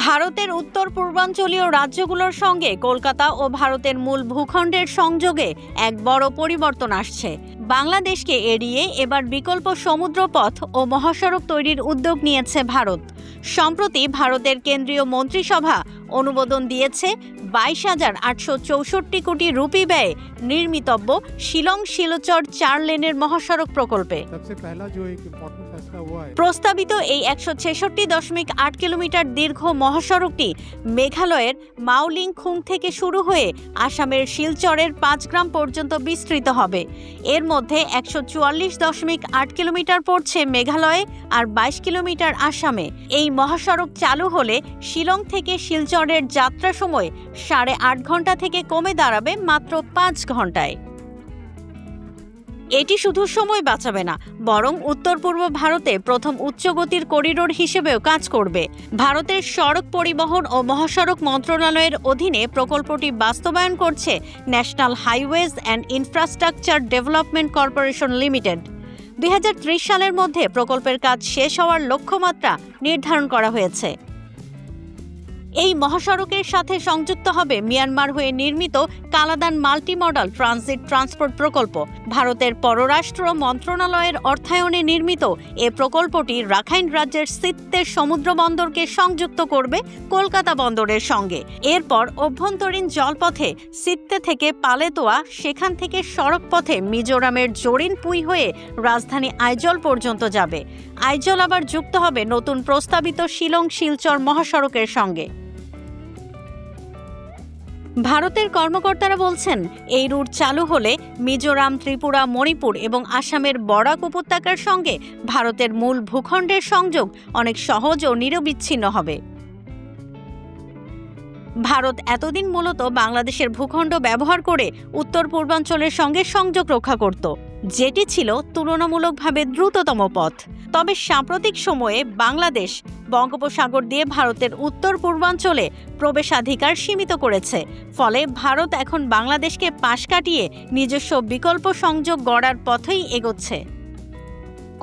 ভারতের উত্তর পূর্বাঞ্চলীয় রাজ্যগুলোর সঙ্গে কলকাতা ও ভারতের মূল ভূখণ্ডের সংযোগে এক বড় পরিবর্তন আসছে। বাংলাদেশকে এড়িয়ে এবার বিকল্প সমুদ্রপথ ও মহাসড়ক তৈরির উদ্যোগ নিয়েছে ভারত। সম্প্রতি ভারতের কেন্দ্রীয় মন্ত্রিসভা অনুমোদন দিয়েছে 22,864 কোটি রুপি ব্যয়ে নির্মিতব্য শিলং শিলচর 4 লেনের মহাসড়ক প্রকল্পে। প্রস্তাবিত এই 166.8 কিলোমিটার দীর্ঘ মহাসড়কটি মেঘালয়ের মাওলিংখুং থেকে শুরু হয়ে আসামের শিলচরের 5 গ্রাম পর্যন্ত বিস্তৃত হবে। এর মধ্যে 144.8 কিলোমিটার পড়ছে মেঘালয়ে আর 22 কিলোমিটার আসামে। এই মহাসড়ক চালু হলে শিলং থেকে শিলচরের যাত্রা সময় 8.5 ঘন্টা থেকে কমে দাঁড়াবে মাত্র 5 ঘন্টায়। এটি শুধু সময় বাঁচাবে না, বরং উত্তর পূর্ব ভারতে প্রথম উচ্চগতির করিডোর হিসেবেও কাজ করবে। ভারতের সড়ক পরিবহন ও মহাসড়ক মন্ত্রণালয়ের অধীনে প্রকল্পটি বাস্তবায়ন করছে national highways and infrastructure development corporation limited. 2030 সালের মধ্যে প্রকল্পের কাজ শেষ হওয়ার লক্ষ্যমাত্রা নির্ধারণ করা হয়েছে। এই মহাসড়কের সাথে সংযুক্ত হবে মিয়ানমার হয়ে নির্মিত কালাদান মাল্টিমডাল ট্রানজিট ট্রান্সপোর্ট প্রকল্প। ভারতের পররাষ্ট্র মন্ত্রণালয়ের অর্থায়নে নির্মিত এ প্রকল্পটি রাখাইন রাজ্যের সিত্তের সমুদ্র বন্দরকে সংযুক্ত করবে কলকাতা বন্দরের সঙ্গে। এরপর অভ্যন্তরীণ জলপথে সিত্তে থেকে পালেতোয়া, সেখান থেকে সড়ক পথে মিজোরামের জোরিনপুই হয়ে রাজধানী আইজল পর্যন্ত যাবে। আইজল আবার যুক্ত হবে নতুন প্রস্তাবিত শিলং শিলচর মহাসড়কের সঙ্গে। ভারতের কর্মকর্তারা বলছেন, এই রুট চালু হলে মিজোরাম, ত্রিপুরা, মণিপুর এবং আসামের বরাক উপত্যকার সঙ্গে ভারতের মূল ভূখণ্ডের সংযোগ অনেক সহজ ও নিরবিচ্ছিন্ন হবে। ভারত এতদিন মূলত বাংলাদেশের ভূখণ্ড ব্যবহার করে উত্তর পূর্বাঞ্চলের সঙ্গে সংযোগ রক্ষা করত, যেটি ছিল তুলনামূলকভাবে দ্রুততম পথ। তবে সাম্প্রতিক সময়ে বাংলাদেশ বঙ্গোপসাগর দিয়ে ভারতের উত্তর পূর্বাঞ্চলে প্রবেশাধিকার সীমিত করেছে। ফলে ভারত এখন বাংলাদেশকে পাশ কাটিয়ে নিজস্ব বিকল্প সংযোগ গড়ার পথেই এগোচ্ছে।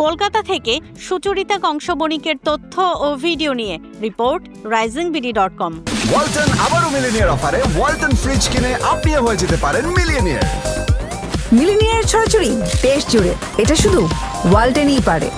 কলকাতা থেকে সুচরিতা কংসবণিকের তথ্য ও ভিডিও নিয়ে রিপোর্ট risingBD.com। ওয়ালটন আবারও মিলিনিয়ার অফারে ওয়ালটন ফ্রিজ কিনে আপনিও হয়ে যেতে পারেন মিলিয়নিয়ার। মিলিনিয়ার ছড়াছড়ি দেশ জুড়ে, এটা শুধু ওয়ালটনই পারে।